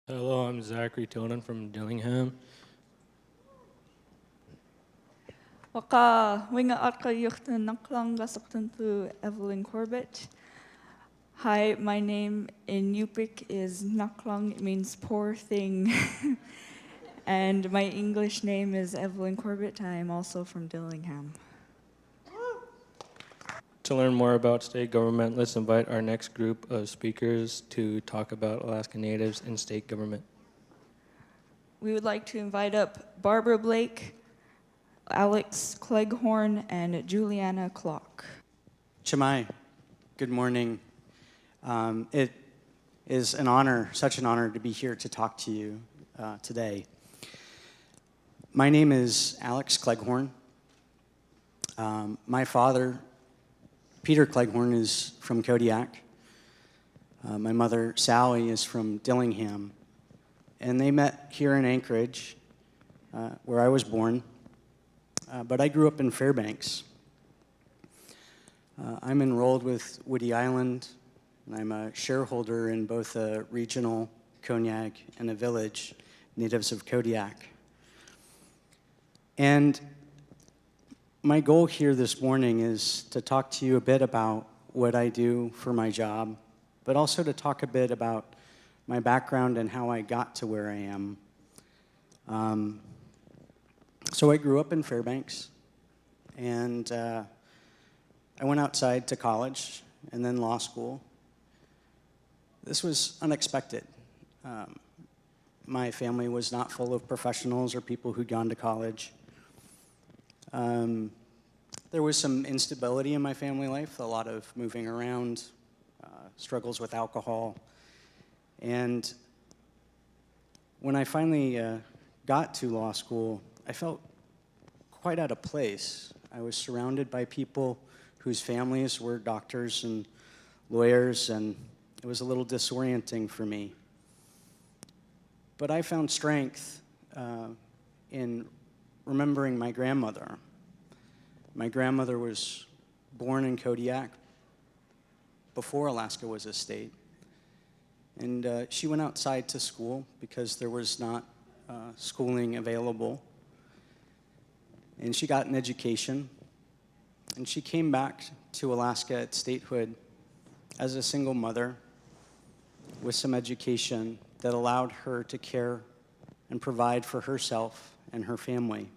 Hello, I'm Zachary Tilden from Dillingham. Waka winga atka yuchten naklang gasakten to Evelyn Corbett. Hi, my name in Yupik is Naklang. It means poor thing. And my English name is Evelyn Corbett. I am also from Dillingham. To learn more about state government, let's invite our next group of speakers to talk about Alaska Natives and state government. We would like to invite up Barbara Blake, Alex Cleghorn, and Juliana Clock. Chamai, good morning. It is an honor, such an honor to be here to talk to you today. My name is Alex Cleghorn. My father, Peter Cleghorn, is from Kodiak. My mother, Sally, is from Dillingham. And they met here in Anchorage, where I was born. But I grew up in Fairbanks. I'm enrolled with Woody Island, and I'm a shareholder in both a regional Cognac and a village, natives of Kodiak. And my goal here this morning is to talk to you a bit about what I do for my job, but also to talk a bit about my background and how I got to where I am. So I grew up in Fairbanks, and I went outside to college and then law school. This was unexpected. My family was not full of professionals or people who'd gone to college. There was some instability in my family life, a lot of moving around, struggles with alcohol. And when I finally got to law school, I felt quite out of place. I was surrounded by people whose families were doctors and lawyers, and it was a little disorienting for me. But I found strength in remembering my grandmother. My grandmother was born in Kodiak before Alaska was a state. And she went outside to school because there was not schooling available. And she got an education. And she came back to Alaska at statehood as a single mother with some education that allowed her to care and provide for herself and her family.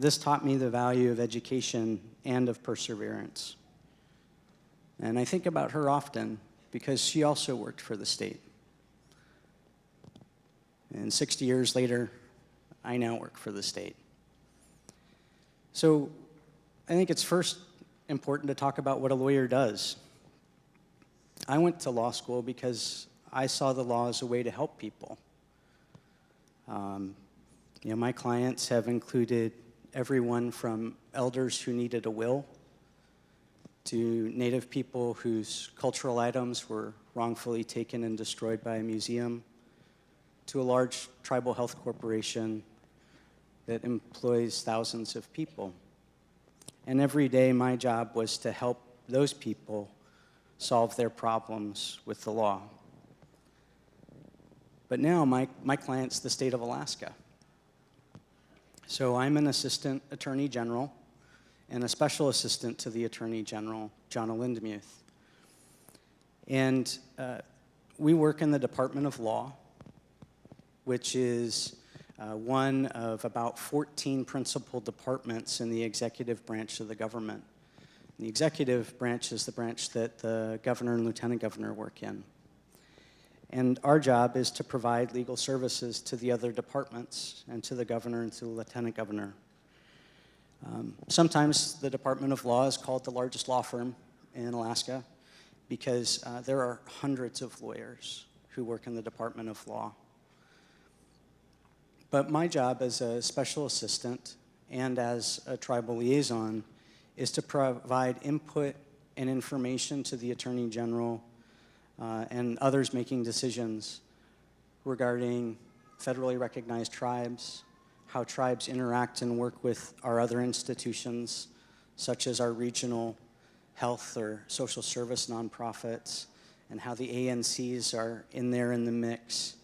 This taught me the value of education and of perseverance. And I think about her often because she also worked for the state. And 60 years later, I now work for the state. So I think it's first important to talk about what a lawyer does. I went to law school because I saw the law as a way to help people. My clients have included everyone from elders who needed a will to Native people whose cultural items were wrongfully taken and destroyed by a museum, to a large tribal health corporation that employs thousands of people. And every day my job was to help those people solve their problems with the law. But now my client's the state of Alaska. So I'm an assistant attorney general and a special assistant to the Attorney General, John Lindemuth. And we work in the Department of Law, which is one of about 14 principal departments in the executive branch of the government. The executive branch is the branch that the governor and lieutenant governor work in. And our job is to provide legal services to the other departments and to the governor and to the lieutenant governor. Sometimes the Department of Law is called the largest law firm in Alaska because there are hundreds of lawyers who work in the Department of Law. But my job as a special assistant and as a tribal liaison is to provide input and information to the Attorney General and others making decisions regarding federally recognized tribes, how tribes interact and work with our other institutions, such as our regional health or social service nonprofits, and how the ANCs are in there in the mix.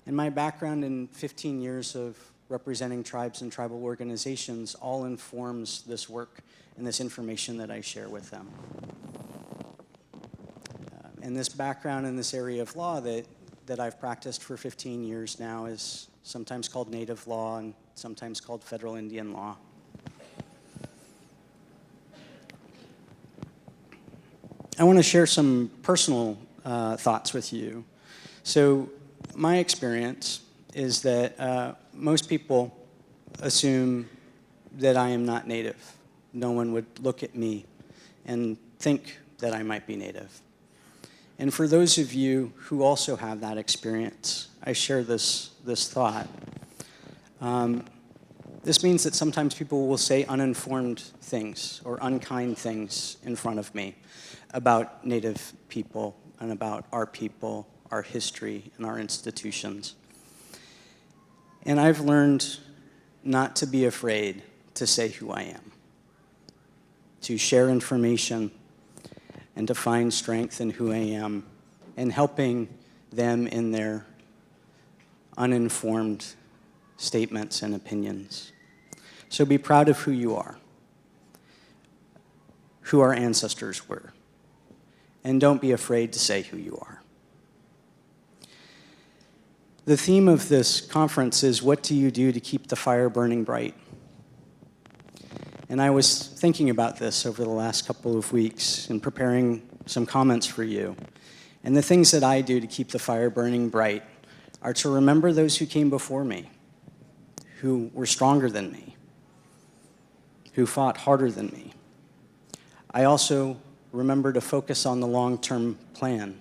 And my background in 15 years of representing tribes and tribal organizations all informs this work and this information that I share with them. And this background in this area of law that I've practiced for 15 years now is sometimes called Native law and sometimes called federal Indian law. I want to share some personal thoughts with you. So my experience is that most people assume that I am not Native. No one would look at me and think that I might be Native. And for those of you who also have that experience, I share this thought. This means that sometimes people will say uninformed things or unkind things in front of me about Native people and about our people, our history, and our institutions. And I've learned not to be afraid to say who I am, to share information, and to find strength in who I am, and helping them in their uninformed statements and opinions. So be proud of who you are, who our ancestors were, and don't be afraid to say who you are. The theme of this conference is, what do you do to keep the fire burning bright? And I was thinking about this over the last couple of weeks and preparing some comments for you. And the things that I do to keep the fire burning bright are to remember those who came before me, who were stronger than me, who fought harder than me. I also remember to focus on the long-term plan,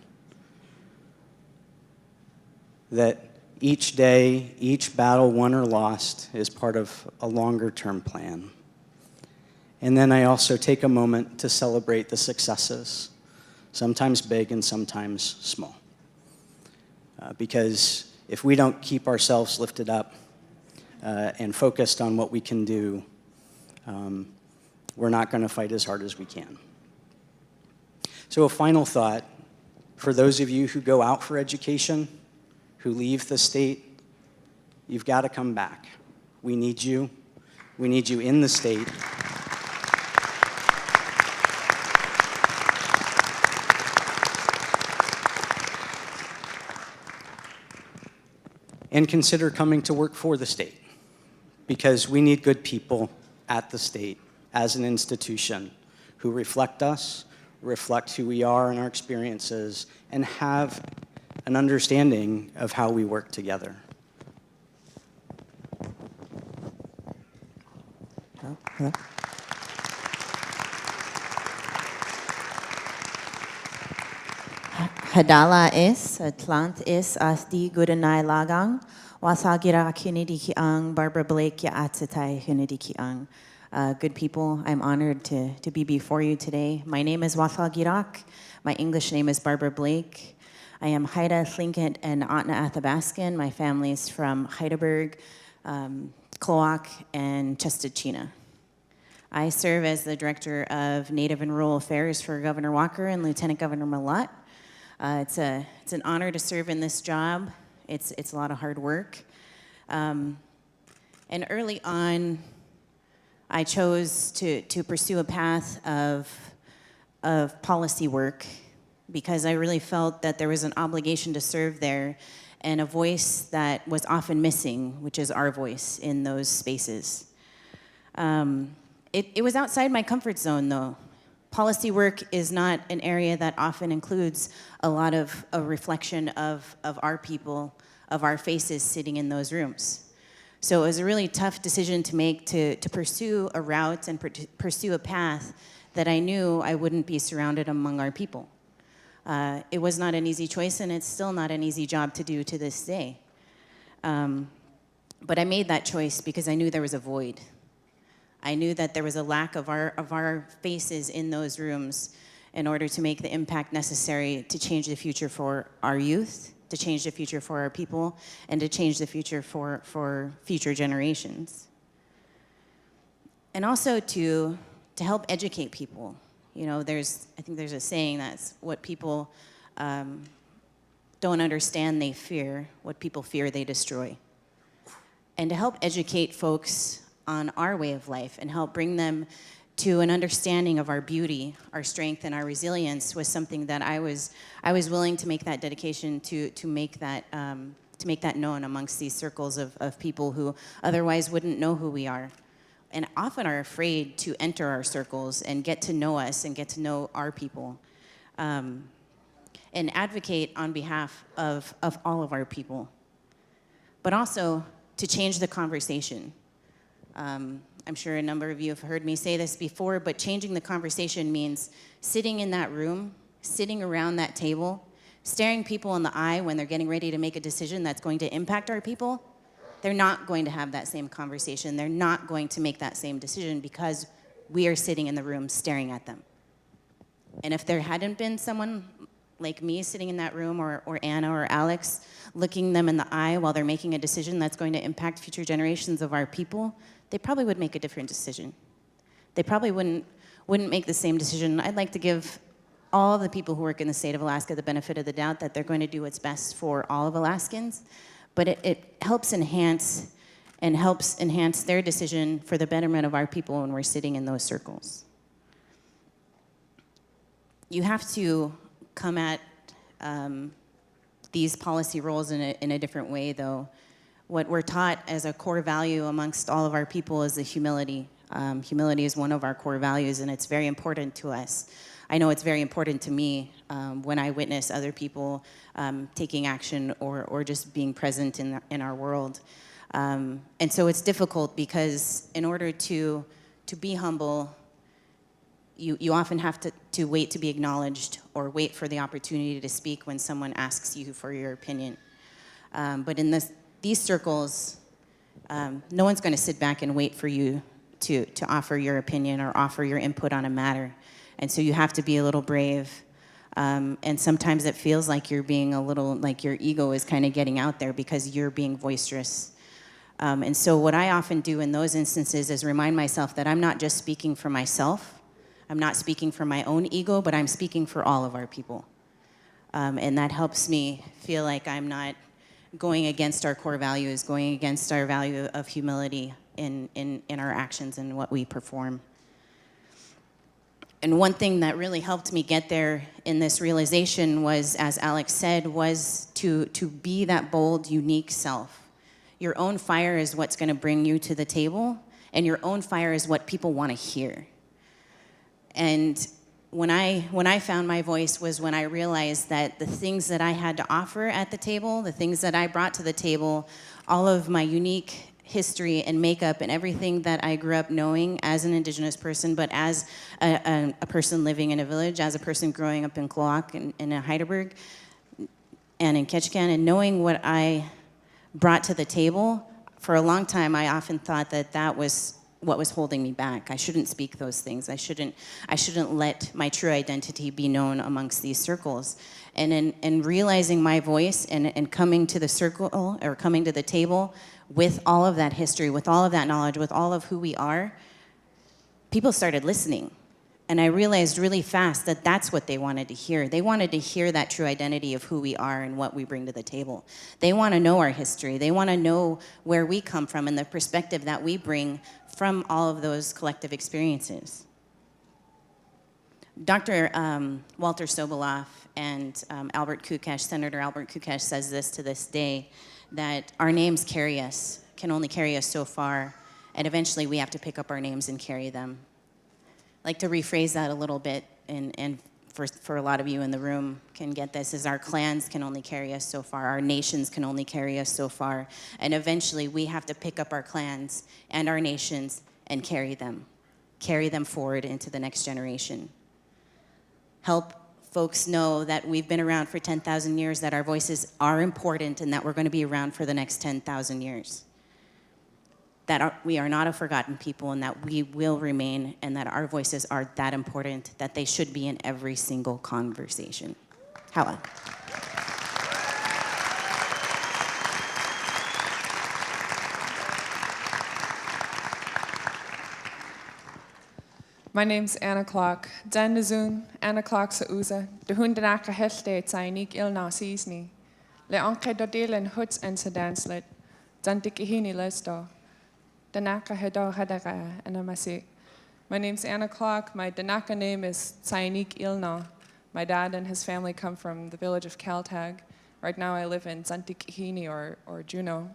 that each day, each battle won or lost is part of a longer-term plan. And then I also take a moment to celebrate the successes, sometimes big and sometimes small. Because if we don't keep ourselves lifted up and focused on what we can do, we're not going to fight as hard as we can. So a final thought, for those of you who go out for education, who leave the state, you've got to come back. We need you. We need you in the state. And consider coming to work for the state, because we need good people at the state as an institution who reflect us, reflect who we are and our experiences, and have an understanding of how we work together. Hello. Hadala is, Atlant is, Asti Gudanai Lagang, Wasagira Kinidi Barbara Blake Ya Atsatai Kinidi. Good people, I'm honored to be before you today. My name is Wasagirak. My English name is Barbara Blake. I am Haida, Tlingit, and Ahtna Athabascan. My family is from Heidelberg, Cleghorn, and Ts'aayeneekeelno. I serve as the Director of Native and Rural Affairs for Governor Walker and Lieutenant Governor Malat. It's an honor to serve in this job. It's a lot of hard work. And early on, I chose to pursue a path of policy work because I really felt that there was an obligation to serve there and a voice that was often missing, which is our voice in those spaces. It was outside my comfort zone, though. Policy work is not an area that often includes a lot of a reflection of our people, of our faces sitting in those rooms. So it was a really tough decision to make to pursue a route and pursue a path that I knew I wouldn't be surrounded among our people. It was not an easy choice, and it's still not an easy job to do to this day. But I made that choice because I knew there was a void. I knew that there was a lack of our faces in those rooms in order to make the impact necessary to change the future for our youth, to change the future for our people, and to change the future for future generations. And also to help educate people. You know, I think there's a saying that's what people don't understand, they fear. What people fear, they destroy. And to help educate folks on our way of life and help bring them to an understanding of our beauty, our strength, and our resilience was something that I was willing to make that dedication to make that known amongst these circles of people who otherwise wouldn't know who we are, and often are afraid to enter our circles and get to know us and get to know our people, and advocate on behalf of all of our people, but also to change the conversation. I'm sure a number of you have heard me say this before, but changing the conversation means sitting in that room, sitting around that table, staring people in the eye when they're getting ready to make a decision that's going to impact our people. They're not going to have that same conversation. They're not going to make that same decision because we are sitting in the room staring at them. And if there hadn't been someone like me sitting in that room, or Anna or Alex, looking them in the eye while they're making a decision that's going to impact future generations of our people, they probably would make a different decision. They probably wouldn't make the same decision. I'd like to give all the people who work in the state of Alaska the benefit of the doubt that they're going to do what's best for all of Alaskans, but it helps enhance their decision for the betterment of our people when we're sitting in those circles. You have to come at these policy roles in a different way, though. What we're taught as a core value amongst all of our people is the humility. Humility is one of our core values, and it's very important to us. I know it's very important to me when I witness other people taking action or just being present in our world. And so it's difficult because in order to be humble, you often have to wait to be acknowledged or wait for the opportunity to speak when someone asks you for your opinion. But in these circles, no one's going to sit back and wait for you to offer your opinion or offer your input on a matter. And so you have to be a little brave. And sometimes it feels like you're being a little, like your ego is kind of getting out there because you're being boisterous. And so what I often do in those instances is remind myself that I'm not just speaking for myself. I'm not speaking for my own ego, but I'm speaking for all of our people. And that helps me feel like I'm not going against our core values, going against our value of humility in our actions and what we perform. And one thing that really helped me get there in this realization was, as Alex said, was to be that bold, unique self. Your own fire is what's going to bring you to the table, and your own fire is what people want to hear. And when I found my voice was when I realized that the things that I had to offer at the table, the things that I brought to the table, all of my unique history and makeup and everything that I grew up knowing as an Indigenous person, but as a person living in a village, as a person growing up in Koyukon and in Heidelberg and in Ketchikan, and knowing what I brought to the table, for a long time I often thought that was what was holding me back. I shouldn't speak those things. I shouldn't let my true identity be known amongst these circles. And in realizing my voice and coming to the circle or coming to the table with all of that history, with all of that knowledge, with all of who we are, people started listening. And I realized really fast that that's what they wanted to hear. They wanted to hear that true identity of who we are and what we bring to the table. They want to know our history. They want to know where we come from and the perspective that we bring from all of those collective experiences. Dr. Walter Soboleff and Senator Albert Kukesh says this to this day, that our names can only carry us so far, and eventually we have to pick up our names and carry them. I'd like to rephrase that a little bit, and for a lot of you in the room can get this, is our clans can only carry us so far, our nations can only carry us so far, and eventually we have to pick up our clans and our nations and carry them forward into the next generation. Help folks know that we've been around for 10,000 years, that our voices are important, and that we're going to be around for the next 10,000 years. That we are not a forgotten people, and that we will remain, and that our voices are that important that they should be in every single conversation. Hala. My name's Anna Clock. Dan Nizun, Anna Clock sa uza. De hun den akka helde Ts'aayeneekeelno seasni. Le anke dodelen huts en sa danslet. Dan dikihini lesto. Den akka hedo hadara anamasi. My name's Anna Clock. My Danaka name is Ts'aayeneekeelno. My dad and his family come from the village of Kaltag. Right now I live in Tsantikihini or Juneau.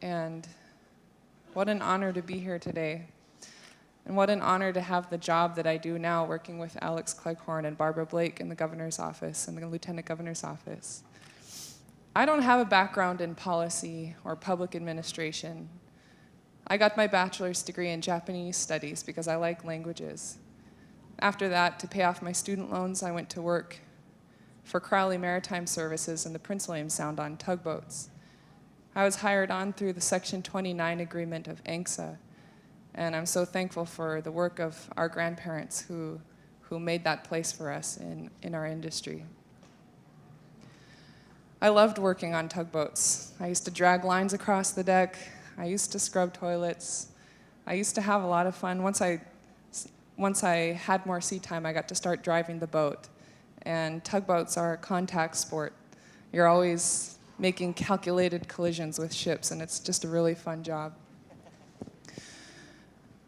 And what an honor to be here today. And what an honor to have the job that I do now, working with Alex Cleghorn and Barbara Blake in the governor's office and the lieutenant governor's office. I don't have a background in policy or public administration. I got my bachelor's degree in Japanese studies because I like languages. After that, to pay off my student loans, I went to work for Crowley Maritime Services in the Prince William Sound on tugboats. I was hired on through the Section 29 agreement of ANCSA, and I'm so thankful for the work of our grandparents who made that place for us in our industry. I loved working on tugboats. I used to drag lines across the deck. I used to scrub toilets. I used to have a lot of fun. Once I had more sea time, I got to start driving the boat. And tugboats are a contact sport. You're always making calculated collisions with ships, and it's just a really fun job.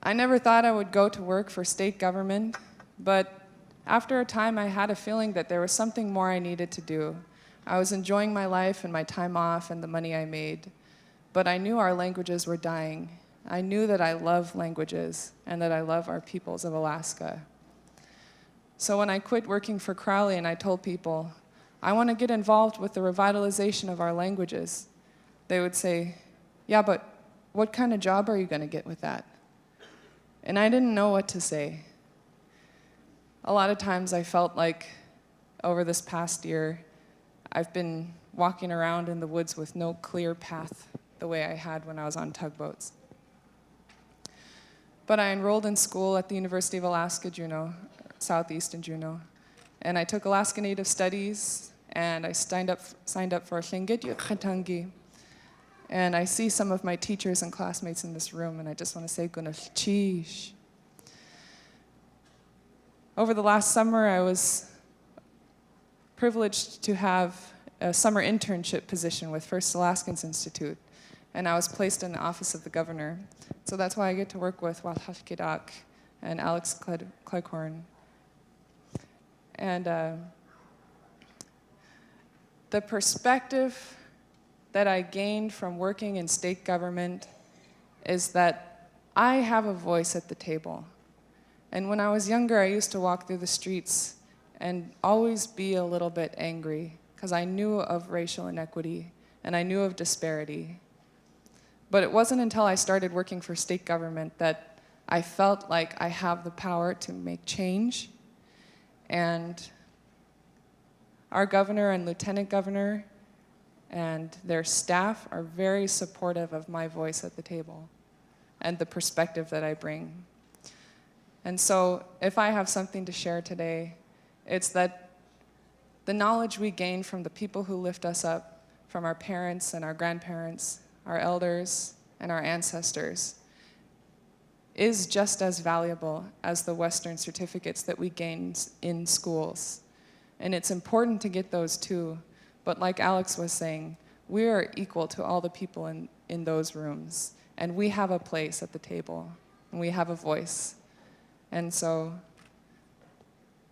I never thought I would go to work for state government, but after a time I had a feeling that there was something more I needed to do. I was enjoying my life and my time off and the money I made, but I knew our languages were dying. I knew that I love languages and that I love our peoples of Alaska. So when I quit working for Crowley and I told people, I want to get involved with the revitalization of our languages, they would say, yeah, but what kind of job are you going to get with that? And I didn't know what to say. A lot of times I felt like over this past year, I've been walking around in the woods with no clear path the way I had when I was on tugboats. But I enrolled in school at the University of Alaska, Juneau, southeastern Juneau, and I took Alaska Native Studies, and I signed up for Tlingit. And I see some of my teachers and classmates in this room, and I just want to say, Gunalchish. Over the last summer, I was privileged to have a summer internship position with First Alaskans Institute, and I was placed in the office of the governor. So that's why I get to work with Sugpiaq and Alex Cleghorn. And the perspective that I gained from working in state government is that I have a voice at the table. And when I was younger, I used to walk through the streets and always be a little bit angry because I knew of racial inequity and I knew of disparity. But it wasn't until I started working for state government that I felt like I have the power to make change. And our governor and lieutenant governor and their staff are very supportive of my voice at the table and the perspective that I bring. And so if I have something to share today, it's that the knowledge we gain from the people who lift us up, from our parents and our grandparents, our elders and our ancestors, is just as valuable as the Western certificates that we gain in schools. And it's important to get those too. But like Alex was saying, we are equal to all the people in those rooms. And we have a place at the table. And we have a voice. And so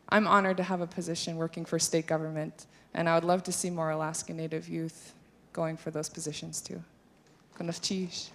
I'm honored to have a position working for state government. And I would love to see more Alaska Native youth going for those positions too. Kunafchish.